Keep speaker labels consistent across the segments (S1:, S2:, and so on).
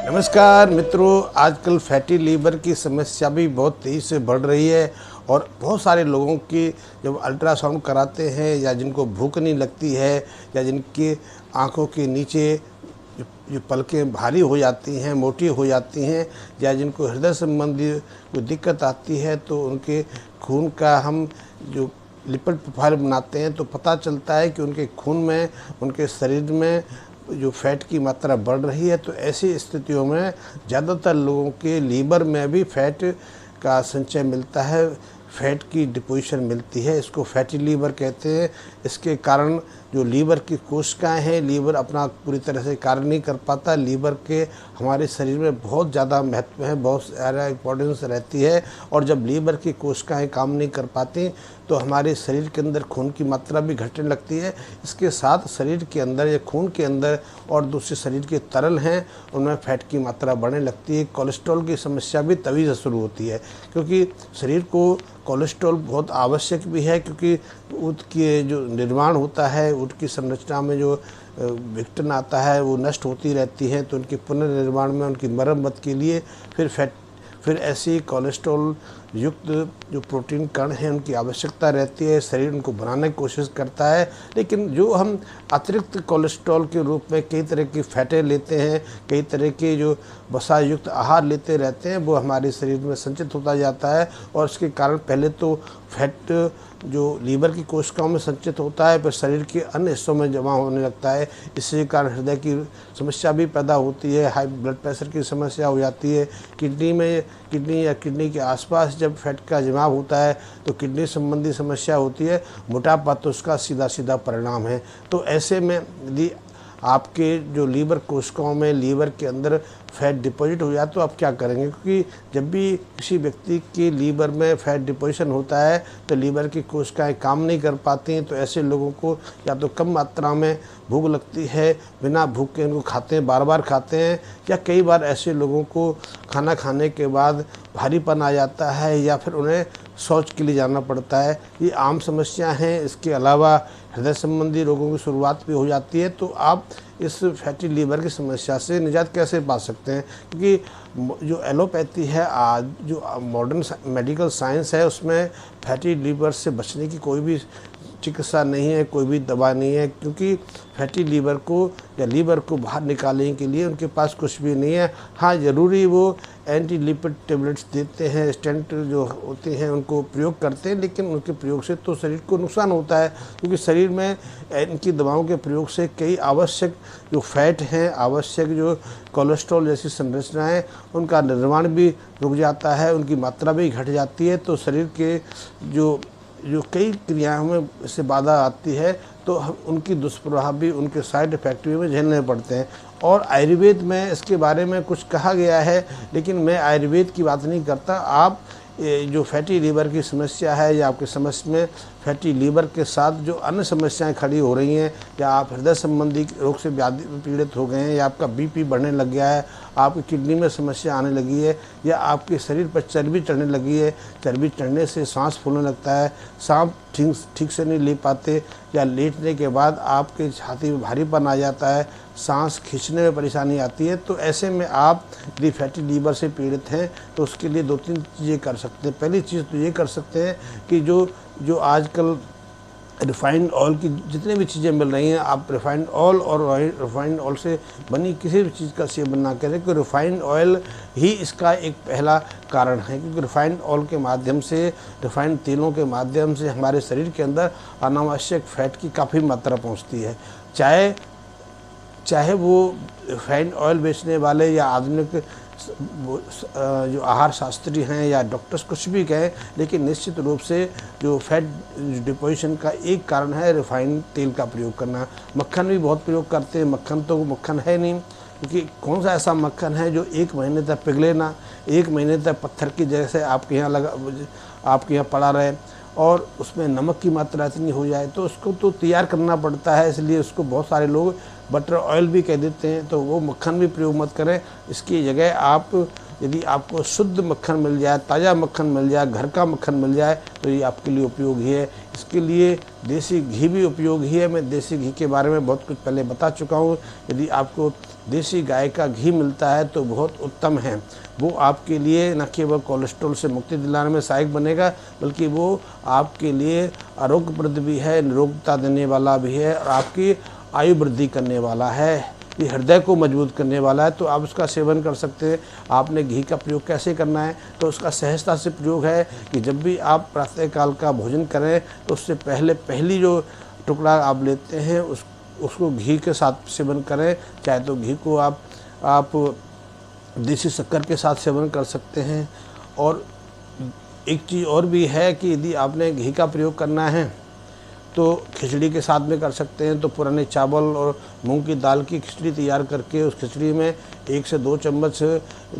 S1: नमस्कार मित्रों, आजकल फैटी लीवर की समस्या भी बहुत तेज़ी से बढ़ रही है और बहुत सारे लोगों की जब अल्ट्रासाउंड कराते हैं या जिनको भूख नहीं लगती है या जिनकी आंखों के नीचे जो पलकें भारी हो जाती हैं, मोटी हो जाती हैं, या जिनको हृदय संबंधी कोई दिक्कत आती है, तो उनके खून का हम जो लिपिड प्रोफाइल बनाते हैं तो पता चलता है कि उनके खून में, उनके शरीर में जो फैट की मात्रा बढ़ रही है। तो ऐसी स्थितियों में ज़्यादातर लोगों के लीवर में भी फैट का संचय मिलता है, फैट की डिपोजिशन मिलती है। इसको फैटी लीवर कहते हैं। इसके कारण जो लीवर की कोशिकाएं हैं, लीवर अपना पूरी तरह से कार्य नहीं कर पाता। लीवर के हमारे शरीर में बहुत ज़्यादा महत्व है, बहुत ज़्यादा इम्पोर्टेंस रहती है। और जब लीवर की कोशिकाएं काम नहीं कर पाती तो हमारे शरीर के अंदर खून की मात्रा भी घटने लगती है। इसके साथ शरीर के अंदर या खून के अंदर और दूसरे शरीर के तरल हैं उनमें फैट की मात्रा बढ़ने लगती है। कोलेस्ट्रॉल की समस्या भी तभी से शुरू होती है, क्योंकि शरीर को कोलेस्ट्रॉल बहुत आवश्यक भी है, क्योंकि उसके जो निर्माण होता है, उसकी संरचना में जो विघटन आता है वो नष्ट होती रहती है। तो उनके पुनर्निर्माण में, उनकी मरम्मत के लिए फिर ऐसी कोलेस्ट्रॉल युक्त जो प्रोटीन कण हैं उनकी आवश्यकता रहती है। शरीर उनको बनाने की कोशिश करता है, लेकिन जो हम अतिरिक्त कोलेस्ट्रॉल के रूप में कई तरह की फैटें लेते हैं, कई तरह के जो वसा युक्त आहार लेते रहते हैं, वो हमारे शरीर में संचित होता जाता है। और इसके कारण पहले तो फैट जो लीवर की कोशिकाओं में संचित होता है, फिर शरीर के अन्य हिस्सों में जमा होने लगता है। इसी कारण हृदय की समस्या भी पैदा होती है, हाई ब्लड प्रेशर की समस्या हो जाती है। किडनी या किडनी के आसपास जब फैट का जमाव होता है तो किडनी संबंधी समस्या होती है। मोटापा तो उसका सीधा सीधा परिणाम है। तो ऐसे में यदि आपके जो लीवर कोशिकाओं में, लीवर के अंदर फैट डिपॉजिट हो जाए तो आप क्या करेंगे? क्योंकि जब भी किसी व्यक्ति के लीवर में फैट डिपोजिशन होता है तो लीवर की कोशिकाएं काम नहीं कर पाती हैं। तो ऐसे लोगों को या तो कम मात्रा में भूख लगती है, बिना भूख के उनको खाते हैं, बार बार खाते हैं, या कई बार ऐसे लोगों को खाना खाने के बाद भारीपन आ जाता है या फिर उन्हें शौच के लिए जाना पड़ता है। ये आम समस्या हैं। इसके अलावा हृदय संबंधी रोगों की शुरुआत भी हो जाती है। तो आप इस फैटी लीवर की समस्या से निजात कैसे पा सकते हैं? क्योंकि जो एलोपैथी है, आज जो मॉडर्न मेडिकल साइंस है, उसमें फैटी लीवर से बचने की कोई भी चिकित्सा नहीं है, कोई भी दवा नहीं है, क्योंकि फैटी लीवर को या लीवर को बाहर निकालने के लिए उनके पास कुछ भी नहीं है। हाँ, ज़रूरी वो एंटी लिपिड टेबलेट्स देते हैं, स्टेंट जो होते हैं उनको प्रयोग करते हैं, लेकिन उनके प्रयोग से तो शरीर को नुकसान होता है, क्योंकि शरीर में इनकी दवाओं के प्रयोग से कई आवश्यक जो फैट हैं, आवश्यक जो कोलेस्ट्रॉल जैसी संरचनाएं, उनका निर्माण भी रुक जाता है, उनकी मात्रा भी घट जाती है। तो शरीर के जो कई क्रियाओं में इससे बाधा आती है, तो हम उनकी दुष्प्रभाव भी, उनके साइड इफ़ेक्ट भी झेलने पड़ते हैं। और आयुर्वेद में इसके बारे में कुछ कहा गया है, लेकिन मैं आयुर्वेद की बात नहीं करता। आप जो फैटी लीवर की समस्या है या आपके समस्या में फैटी लीवर के साथ जो अन्य समस्याएं खड़ी हो रही हैं, या आप हृदय संबंधी रोग से पीड़ित हो गए हैं, या आपका बीपी बढ़ने लग गया है, आपकी किडनी में समस्या आने लगी है, या आपके शरीर पर चर्बी चढ़ने लगी है, चर्बी चढ़ने से सांस फूलने लगता है, सांस ठीक से नहीं ले पाते, या लेटने के बाद आपके छाती में भारीपन आ जाता है, सांस खींचने में परेशानी आती है। तो ऐसे में आप यदि फैटी लीवर से पीड़ित हैं तो उसके लिए 2-3 चीज़ें कर सकते हैं। पहली चीज़ तो ये कर सकते हैं कि जो आजकल रिफाइंड ऑयल की जितनी भी चीज़ें मिल रही हैं, आप रिफाइंड ऑयल और रिफाइंड ऑयल से बनी किसी भी चीज़ का सेवन ना करें, क्योंकि रिफाइंड ऑयल ही इसका एक पहला कारण है। क्योंकि रिफाइंड ऑयल के माध्यम से, रिफाइंड तेलों के माध्यम से हमारे शरीर के अंदर अनावश्यक फैट की काफ़ी मात्रा पहुँचती है। चाहे वो रिफाइंड ऑयल बेचने वाले या आधुनिक जो आहार शास्त्री हैं या डॉक्टर्स कुछ भी कहें, लेकिन निश्चित रूप से जो फैट डिपोजिशन का एक कारण है रिफाइंड तेल का प्रयोग करना। मक्खन भी बहुत प्रयोग करते हैं, मक्खन तो मक्खन है नहीं, क्योंकि कौन सा ऐसा मक्खन है जो 1 महीने तक पिघले ना, 1 महीने तक पत्थर की जैसे आपके यहाँ पड़ा रहे और उसमें नमक की मात्रा इतनी हो जाए। तो उसको तो तैयार करना पड़ता है, इसलिए उसको बहुत सारे लोग बटर ऑयल भी कह देते हैं। तो वो मक्खन भी प्रयोग मत करें। इसकी जगह आप यदि आपको शुद्ध मक्खन मिल जाए, ताज़ा मक्खन मिल जाए, घर का मक्खन मिल जाए, तो ये आपके लिए उपयोगी है। इसके लिए देसी घी भी उपयोगी है। मैं देसी घी के बारे में बहुत कुछ पहले बता चुका हूँ। यदि आपको देसी गाय का घी मिलता है तो बहुत उत्तम है। वो आपके लिए न केवल कोलेस्ट्रॉल से मुक्ति दिलाने में सहायक बनेगा, बल्कि वो आपके लिए आरोग्यप्रद भी है, निरोगता देने वाला भी है और आपकी आयु वृद्धि करने वाला है। ये हृदय को मजबूत करने वाला है, तो आप उसका सेवन कर सकते हैं। आपने घी का प्रयोग कैसे करना है, तो उसका सहजता से प्रयोग है कि जब भी आप प्रातःकाल का भोजन करें तो उससे पहली जो टुकड़ा आप लेते हैं उसको घी के साथ सेवन करें। चाहे तो घी को आप देसी शक्कर के साथ सेवन कर सकते हैं। और एक चीज़ और भी है कि यदि आपने घी का प्रयोग करना है तो खिचड़ी के साथ में कर सकते हैं। तो पुराने चावल और मूंग की दाल की खिचड़ी तैयार करके उस खिचड़ी में 1 से 2 चम्मच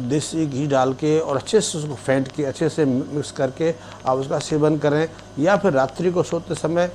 S1: देसी घी डाल के और अच्छे से उसको फेंट के अच्छे से मिक्स करके आप उसका सेवन करें। या फिर रात्रि को सोते समय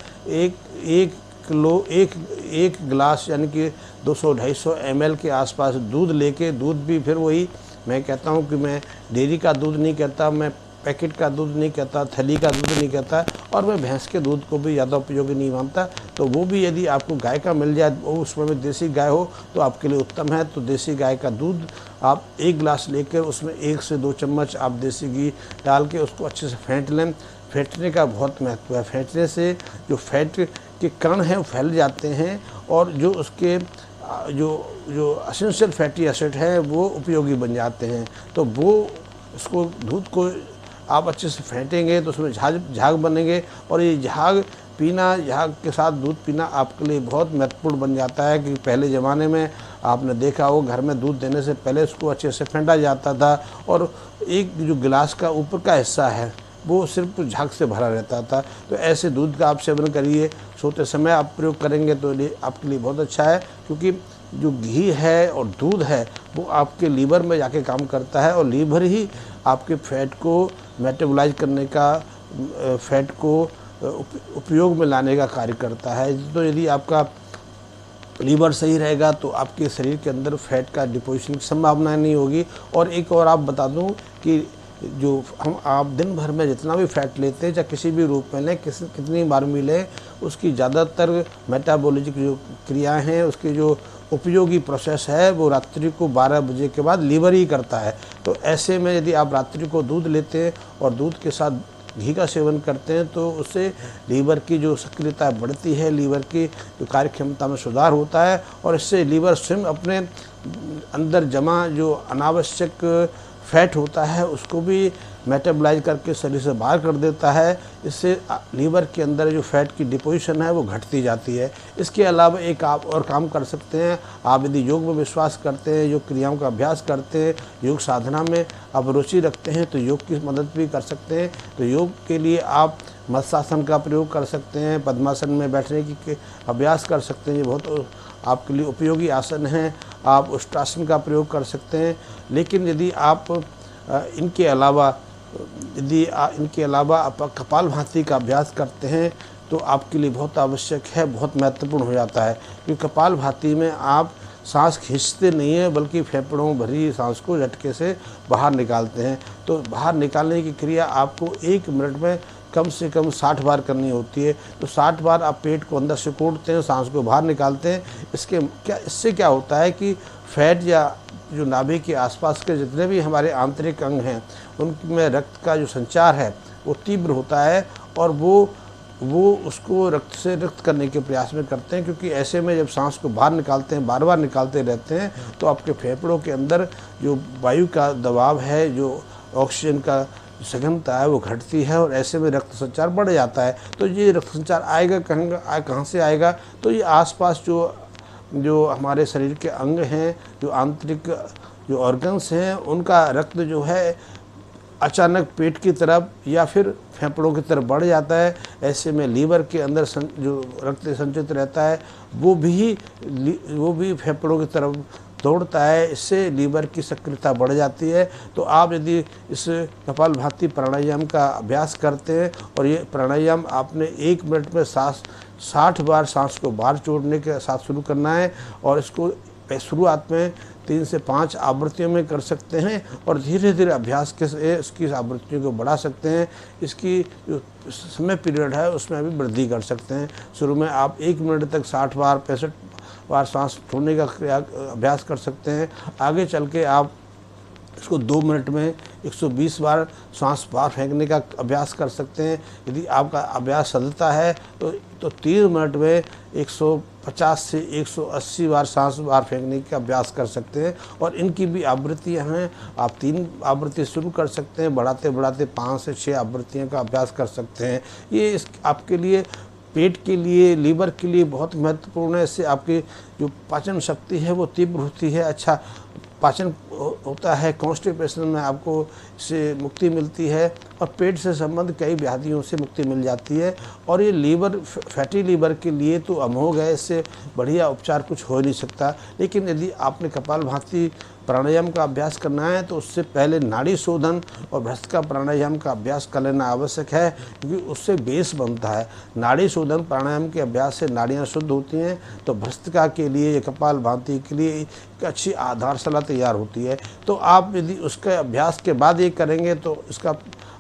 S1: एक गिलास यानी कि 200-250 ml के आसपास दूध लेके, दूध भी फिर वही मैं कहता हूँ कि मैं डेयरी का दूध नहीं कहता, मैं पैकेट का दूध नहीं कहता, थैली का दूध नहीं कहता, और मैं भैंस के दूध को भी ज़्यादा उपयोगी नहीं मानता। तो वो भी यदि आपको गाय का मिल जाए, वो उसमें भी देसी गाय हो तो आपके लिए उत्तम है। तो देसी गाय का दूध आप 1 गिलास लेकर उसमें 1 से 2 चम्मच आप देसी घी डाल के उसको अच्छे से फेंट लें। फेंटने का बहुत महत्व है। फेंटने से जो फैट के कण हैं वो फैल जाते हैं और जो उसके जो एसेंशियल फैटी एसिड हैं वो उपयोगी बन जाते हैं। तो वो उसको दूध को आप अच्छे से फेंटेंगे तो उसमें झाग बनेंगे, और ये झाग के साथ दूध पीना आपके लिए बहुत महत्वपूर्ण बन जाता है। कि पहले ज़माने में आपने देखा हो, घर में दूध देने से पहले उसको अच्छे से फेंटा जाता था और एक जो गिलास का ऊपर का हिस्सा है वो सिर्फ झाग से भरा रहता था। तो ऐसे दूध का आप सेवन करिए, सोते समय आप प्रयोग करेंगे तो आपके लिए बहुत अच्छा है। क्योंकि जो घी है और दूध है वो आपके लीवर में जाके काम करता है और लीवर ही आपके फैट को मेटाबोलाइज करने का, फैट को उपयोग में लाने का कार्य करता है। तो यदि आपका लीवर सही रहेगा तो आपके शरीर के अंदर फैट का डिपोजिशन की संभावना नहीं होगी। और एक और आप बता दूं कि जो आप दिन भर में जितना भी फैट लेते हैं, चाहे किसी भी रूप में लें, कितनी बार भी लें, उसकी ज़्यादातर मेटाबॉलिक जो क्रियाएं हैं, उसकी जो उपयोगी प्रोसेस है वो रात्रि को 12 बजे के बाद लीवर ही करता है। तो ऐसे में यदि आप रात्रि को दूध लेते हैं और दूध के साथ घी का सेवन करते हैं तो उससे लीवर की जो सक्रियता बढ़ती है, लीवर की जो कार्य क्षमता में सुधार होता है, और इससे लीवर स्वयं अपने अंदर जमा जो अनावश्यक फैट होता है उसको भी मेटाबोलाइज करके शरीर से बाहर कर देता है। इससे लीवर के अंदर जो फैट की डिपोजिशन है वो घटती जाती है। इसके अलावा एक आप और काम कर सकते हैं। आप यदि योग में विश्वास करते हैं, योग क्रियाओं का अभ्यास करते हैं, योग साधना में आप रुचि रखते हैं तो योग की मदद भी कर सकते हैं। तो योग के लिए आप मत्स्यासन का प्रयोग कर सकते हैं, पद्मासन में बैठने की अभ्यास कर सकते हैं, ये बहुत आपके लिए उपयोगी आसन हैं। आप उष्ट्रासन का प्रयोग कर सकते हैं। लेकिन यदि आप इनके अलावा आप कपालभाति का अभ्यास करते हैं तो आपके लिए बहुत आवश्यक है, बहुत महत्वपूर्ण हो जाता है। क्योंकि कपालभाति में आप सांस खींचते नहीं हैं बल्कि फेफड़ों भरी सांस को झटके से बाहर निकालते हैं। तो बाहर निकालने की क्रिया आपको 1 मिनट में कम से कम 60 बार करनी होती है। तो 60 बार आप पेट को अंदर से कोड़ते हैं, सांस को बाहर निकालते हैं। इससे क्या होता है कि फैट या जो नाभि के आसपास के जितने भी हमारे आंतरिक अंग हैं उनमें रक्त का जो संचार है वो तीव्र होता है, और वो उसको रक्त से रक्त करने के प्रयास में करते हैं। क्योंकि ऐसे में जब सांस को बाहर निकालते हैं, बार बार निकालते रहते हैं, तो आपके फेफड़ों के अंदर जो वायु का दबाव है, जो ऑक्सीजन का सघनता है वो घटती है, और ऐसे में रक्त संचार बढ़ जाता है। तो ये रक्त संचार आएगा कहाँ से आएगा? तो ये आसपास जो हमारे शरीर के अंग हैं, जो आंतरिक जो ऑर्गन्स हैं, उनका रक्त जो है अचानक पेट की तरफ या फिर फेफड़ों की तरफ बढ़ जाता है। ऐसे में लीवर के अंदर जो रक्त संचित रहता है वो भी फेफड़ों की तरफ दौड़ता है। इससे लीवर की सक्रियता बढ़ जाती है। तो आप यदि इस कपालभाति प्राणायाम का अभ्यास करते हैं, और ये प्राणायाम आपने 1 मिनट में 60 बार सांस को बाहर छोड़ने के साथ शुरू करना है, और इसको शुरुआत में 3 से 5 आवृत्तियों में कर सकते हैं, और धीरे धीरे अभ्यास के से इसकी आवृत्तियों को बढ़ा सकते हैं। इसकी जो समय पीरियड है उसमें भी वृद्धि कर सकते हैं। शुरू में आप 1 मिनट तक 60 बार 65 बार सांस छोड़ने का अभ्यास कर सकते हैं। आगे चल के आप इसको 2 मिनट में 120 बार सांस बाहर फेंकने का अभ्यास कर सकते हैं। यदि आपका अभ्यास चलता है तो 3 मिनट में 150 से 180 बार सांस बाहर फेंकने का अभ्यास कर सकते हैं। और इनकी भी आवृत्तियाँ हैं, आप 3 आवृत्ति शुरू कर सकते हैं, बढ़ाते बढ़ाते 5 से 6 आवृत्तियों का अभ्यास कर सकते हैं। ये आपके लिए, पेट के लिए, लीवर के लिए बहुत महत्वपूर्ण है। इससे आपकी जो पाचन शक्ति है वो तीव्र होती है, अच्छा पाचन होता है, कॉन्स्टिपेशन में आपको इससे मुक्ति मिलती है और पेट से संबंध कई व्याधियों से मुक्ति मिल जाती है। और ये लीवर, फैटी लीवर के लिए तो अमोघ है, इससे बढ़िया उपचार कुछ हो नहीं सकता। लेकिन यदि आपने कपालभाति प्राणायाम का अभ्यास करना है तो उससे पहले नाड़ी शोधन और भ्रष्टिका प्राणायाम का अभ्यास कर लेना आवश्यक है, क्योंकि उससे बेस बनता है। नाड़ी शोधन प्राणायाम के अभ्यास से नाड़ियाँ शुद्ध होती हैं, तो भ्रष्टिका के लिए या कपालभाति के लिए एक अच्छी आधारशिला तैयार होती है। तो आप यदि उसके अभ्यास के बाद ये करेंगे तो इसका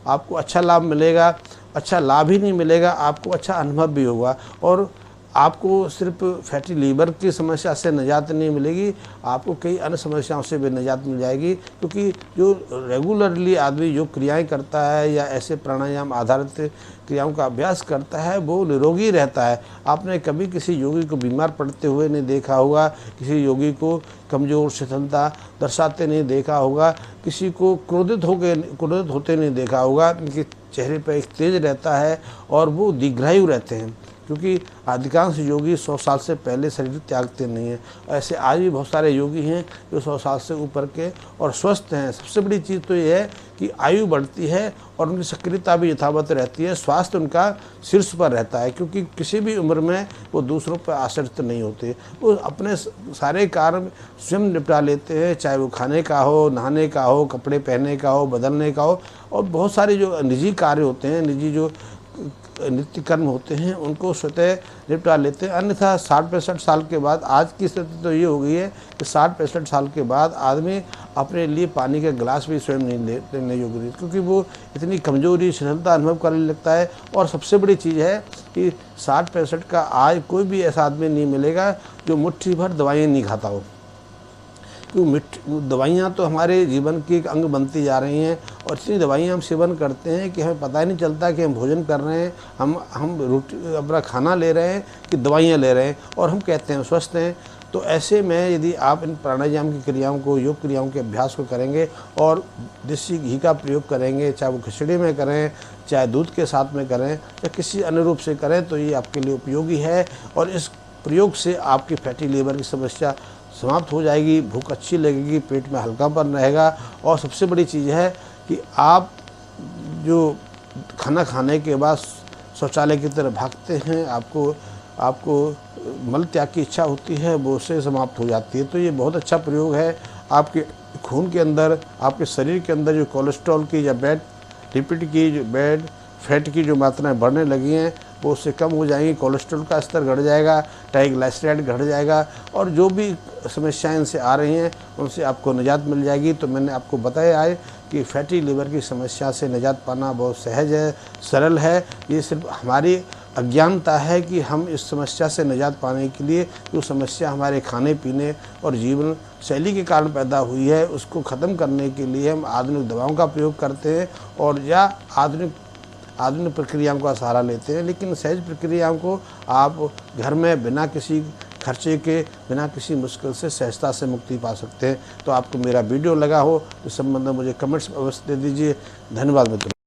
S1: आपको अच्छा लाभ मिलेगा। अच्छा लाभ ही नहीं मिलेगा, आपको अच्छा अनुभव भी होगा। और आपको सिर्फ फैटी लीवर की समस्या से निजात नहीं मिलेगी, आपको कई अन्य समस्याओं से भी निजात मिल जाएगी। क्योंकि जो रेगुलरली आदमी जो क्रियाएं करता है या ऐसे प्राणायाम आधारित क्रियाओं का अभ्यास करता है वो निरोगी रहता है। आपने कभी किसी योगी को बीमार पड़ते हुए नहीं देखा होगा, किसी योगी को कमज़ोर शिथिलता दर्शाते नहीं देखा होगा, किसी को क्रोधित होते नहीं देखा होगा। उनके चेहरे पर एक तेज रहता है और वो दीर्घायु रहते हैं, क्योंकि अधिकांश योगी 100 साल से पहले शरीर त्यागते नहीं हैं। ऐसे आज भी बहुत सारे योगी हैं जो 100 साल से ऊपर के और स्वस्थ हैं। सबसे बड़ी चीज़ तो ये है कि आयु बढ़ती है और उनकी सक्रियता भी यथावत रहती है, स्वास्थ्य उनका शीर्ष पर रहता है, क्योंकि किसी भी उम्र में वो दूसरों पर आश्रित नहीं होते। वो अपने सारे कार्य स्वयं निपटा लेते हैं, चाहे वो खाने का हो, नहाने का हो, कपड़े पहनने का हो, बदलने का हो, और बहुत सारे जो निजी कार्य होते हैं, निजी जो नित्य कर्म होते हैं उनको स्वतः निपटा लेते हैं। अन्यथा 60-65 साल के बाद, आज की स्थिति तो ये हो गई है कि 60-65 साल के बाद आदमी अपने लिए पानी का गिलास भी स्वयं नहीं लेने योग्य नहीं, क्योंकि वो इतनी कमजोरी, शिथिलता अनुभव करने लगता है। और सबसे बड़ी चीज़ है कि 60-65 का आज कोई भी ऐसा आदमी नहीं मिलेगा जो मुट्ठी भर दवाइयाँ नहीं खाता हो। क्योंकि दवाइयाँ तो हमारे जीवन की एक अंग बनती जा रही हैं और इतनी दवाइयाँ हम सेवन करते हैं कि हमें पता ही नहीं चलता कि हम भोजन कर रहे हैं, हम रोटी अपना खाना ले रहे हैं कि दवाइयाँ ले रहे हैं, और हम कहते हैं स्वस्थ हैं। तो ऐसे में यदि आप इन प्राणायाम की क्रियाओं को, योग क्रियाओं के अभ्यास को करेंगे और देसी घी का प्रयोग करेंगे, चाहे वो खिचड़ी में करें, चाहे दूध के साथ में करें, या किसी अन्य रूप से करें, तो ये आपके लिए उपयोगी है। और इस प्रयोग से आपकी फैटी लीवर की समस्या समाप्त हो जाएगी, भूख अच्छी लगेगी, पेट में हल्कापन रहेगा। और सबसे बड़ी चीज़ है कि आप जो खाना खाने के बाद शौचालय की तरफ भागते हैं, आपको मल त्याग की इच्छा होती है, वो उससे समाप्त हो जाती है। तो ये बहुत अच्छा प्रयोग है। आपके खून के अंदर, आपके शरीर के अंदर जो कोलेस्ट्रॉल की या बैड लिपिड की, जो बैड फैट की जो मात्राएं बढ़ने लगी हैं वो उससे कम हो जाएंगी। कोलेस्ट्रॉल का स्तर घट जाएगा, ट्राइग्लिसराइड घट जाएगा, और जो भी समस्याएं इनसे आ रही हैं उनसे आपको निजात मिल जाएगी। तो मैंने आपको बताया है कि फैटी लीवर की समस्या से निजात पाना बहुत सहज है, सरल है। ये सिर्फ हमारी अज्ञानता है कि हम इस समस्या से निजात पाने के लिए, जो समस्या हमारे खाने पीने और जीवन शैली के कारण पैदा हुई है, उसको ख़त्म करने के लिए हम आधुनिक दवाओं का प्रयोग करते हैं और या आधुनिक प्रक्रियाओं का सहारा लेते हैं। लेकिन सहज प्रक्रियाओं को आप घर में बिना किसी खर्चे के, बिना किसी मुश्किल से सहजता से मुक्ति पा सकते हैं। तो आपको मेरा वीडियो लगा हो तो इस संबंध में मुझे कमेंट्स अवश्य दे दीजिए। धन्यवाद मित्रों।